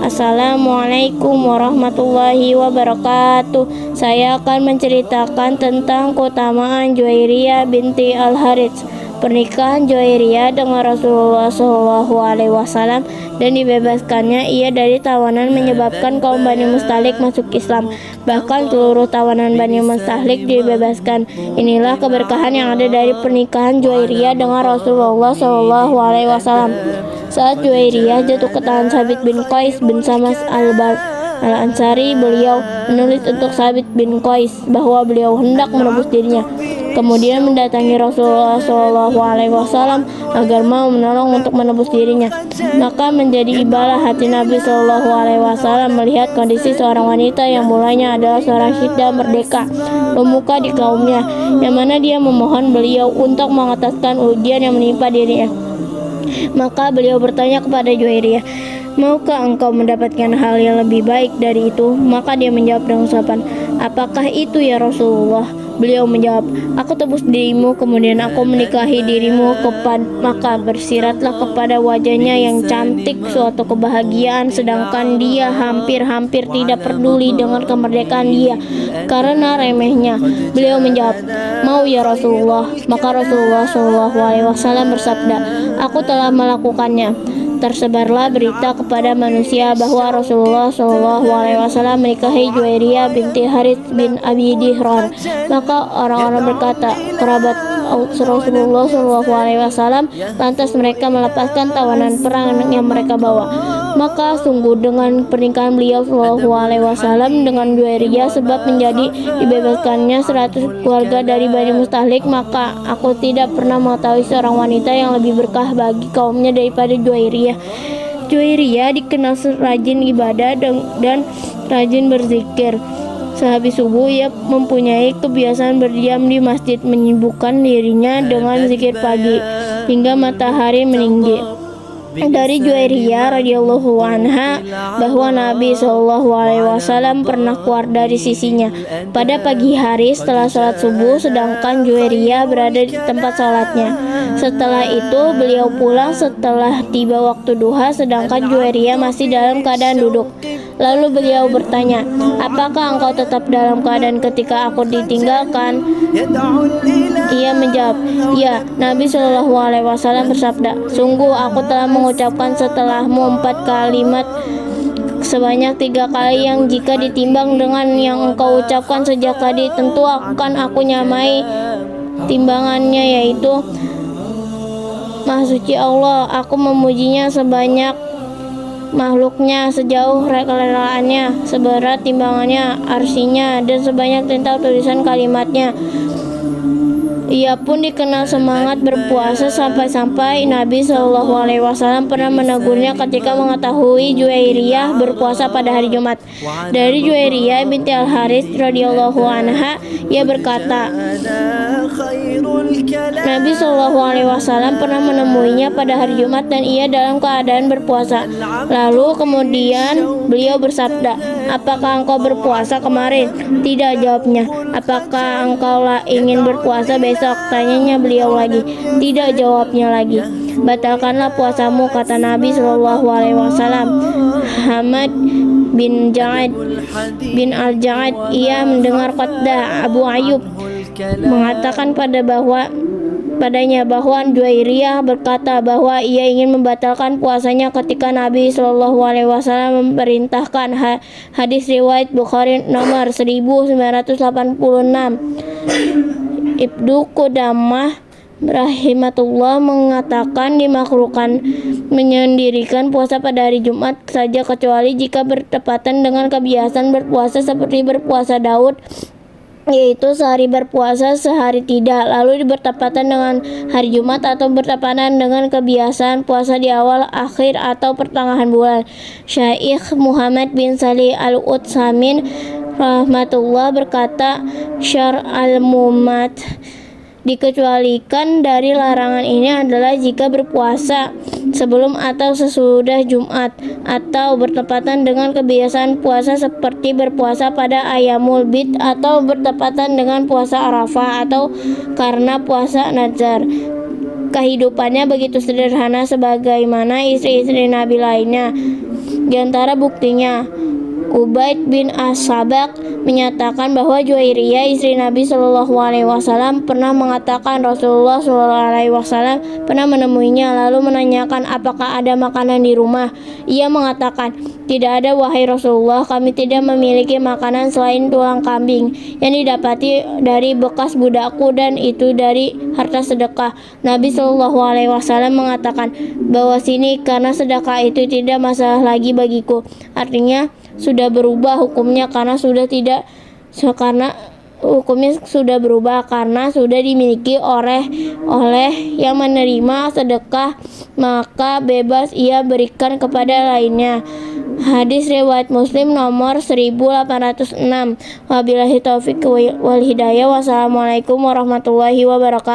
Assalamualaikum warahmatullahi wabarakatuh. Saya akan menceritakan tentang keutamaan Juwairiyah binti Al-Harits. Pernikahan Juwairiyah dengan Rasulullah SAW dan dibebaskannya ia dari tawanan menyebabkan kaum Bani Mustalik masuk Islam. Bahkan seluruh tawanan Bani Mustalik dibebaskan. Inilah keberkahan yang ada dari pernikahan Juwairiyah dengan Rasulullah SAW. Saat Juwairiyah jatuh ke tangan Sabit bin Qais bin Samas Al-Ansari, beliau menulis untuk Sabit bin Qais bahwa beliau hendak menebus dirinya. Kemudian mendatangi Rasulullah SAW agar mau menolong untuk menebus dirinya. Maka menjadi ibadah hati Nabi SAW melihat kondisi seorang wanita yang mulanya adalah seorang hiddah merdeka, pemuka di kaumnya, yang mana dia memohon beliau untuk mengataskan ujian yang menimpa dirinya. Maka beliau bertanya kepada Juwairiyah, "Maukah engkau mendapatkan hal yang lebih baik dari itu?" Maka dia menjawab dengan ucapan, "Apakah itu ya Rasulullah?" Beliau menjawab, "Aku tebus dirimu, kemudian aku menikahi dirimu." Maka bersiratlah kepada wajahnya yang cantik suatu kebahagiaan, sedangkan dia hampir-hampir tidak peduli dengan kemerdekaan dia karena remehnya. Beliau menjawab, "Mau ya Rasulullah." Maka Rasulullah SAW bersabda, "Aku telah melakukannya." Tersebarlah berita kepada manusia bahwa Rasulullah SAW menikahi Juwairiyah binti Harits bin Abi Dihran. Maka orang-orang berkata, "Kerabat Rasulullah SAW." Lantas mereka melepaskan tawanan perang yang mereka bawa. Maka sungguh dengan pernikahan beliau SAW dengan Juwairiyah sebab menjadi dibebaskannya 100 keluarga dari Bani Mustalik, maka aku tidak pernah mengetahui seorang wanita yang lebih berkah bagi kaumnya daripada Juwairiyah. Juwairiyah dikenal rajin ibadah dan rajin berzikir. Sehabis subuh ia mempunyai kebiasaan berdiam di masjid, menyibukkan dirinya dengan zikir pagi hingga matahari meninggi. Dari Juwairiyah radhiyallahu anha bahwa Nabi SAW pernah keluar dari sisinya pada pagi hari setelah sholat subuh, sedangkan Juwairiyah berada di tempat sholatnya. Setelah itu beliau pulang setelah tiba waktu duha, sedangkan Juwairiyah masih dalam keadaan duduk. Lalu beliau bertanya, "Apakah engkau tetap dalam keadaan ketika aku ditinggalkan?" Ia menjawab, "Ya." Nabi SAW bersabda, "Sungguh aku telah mengucapkan setelahmu 4 kalimat sebanyak 3 kali yang jika ditimbang dengan yang engkau ucapkan sejak tadi, tentu akan aku nyamai timbangannya, yaitu Maha Suci Allah, aku memujinya sebanyak makhluknya, sejauh relaaannya, seberat timbangannya, arsinya, dan sebanyak tinta tulisan kalimatnya." Ia pun dikenal semangat berpuasa sampai-sampai Nabi SAW pernah menegurnya ketika mengetahui Juwairiyah berpuasa pada hari Jumat. Dari Juwairiyah binti Al-Harits radhiyallahu anha, ia berkata, Nabi SAW pernah menemuinya pada hari Jumat dan ia dalam keadaan berpuasa. Lalu kemudian beliau bersabda, "Apakah engkau berpuasa kemarin?" "Tidak," jawabnya. "Apakah engkau ingin berpuasa besok?" Tanyanya beliau lagi. "Tidak," jawabnya lagi. "Batalkanlah puasamu," kata Nabi SAW. Hamad bin Ja'ad bin Al-Ja'ad, ia mendengar khotbah Abu Ayyub mengatakan padanya bahwa Juwairiyah berkata bahwa ia ingin membatalkan puasanya ketika Nabi SAW memerintahkan. Hadis riwayat Bukhari nomor 1986. Ibnu Qudamah rahimahullah mengatakan dimakruhkan menyendirikan puasa pada hari Jumat saja, kecuali jika bertepatan dengan kebiasaan berpuasa seperti berpuasa Daud, yaitu sehari berpuasa sehari tidak, lalu bertepatan dengan hari Jumat, atau bertepatan dengan kebiasaan puasa di awal, akhir, atau pertengahan bulan. Syaikh Muhammad bin Salih Al-Utsaimin rahmatullah berkata, Syar al-Mumat, dikecualikan dari larangan ini adalah jika berpuasa sebelum atau sesudah Jumat, atau bertepatan dengan kebiasaan puasa seperti berpuasa pada Ayyamul Bid, atau bertepatan dengan puasa Arafah, atau karena puasa Nazar. Kehidupannya begitu sederhana sebagaimana istri-istri Nabi lainnya. Di antara buktinya, Ubaid bin As-Sabak menyatakan bahwa Juwairiyah istri Nabi Shallallahu Alaihi Wasallam pernah mengatakan Rasulullah Shallallahu Alaihi Wasallam pernah menemuinya lalu menanyakan apakah ada makanan di rumah. Ia mengatakan, tidak ada wahai Rasulullah, kami tidak memiliki makanan selain tulang kambing yang didapati dari bekas budakku dan itu dari harta sedekah. Nabi Shallallahu Alaihi Wasallam mengatakan bahwa sini karena sedekah itu tidak masalah lagi bagiku. Artinya sudah berubah hukumnya karena sudah berubah karena sudah dimiliki oleh yang menerima sedekah, maka bebas ia berikan kepada lainnya. Hadis riwayat Muslim nomor 1806. Wabillahi taufik wal hidayah. Wassalamualaikum warahmatullahi wabarakatuh.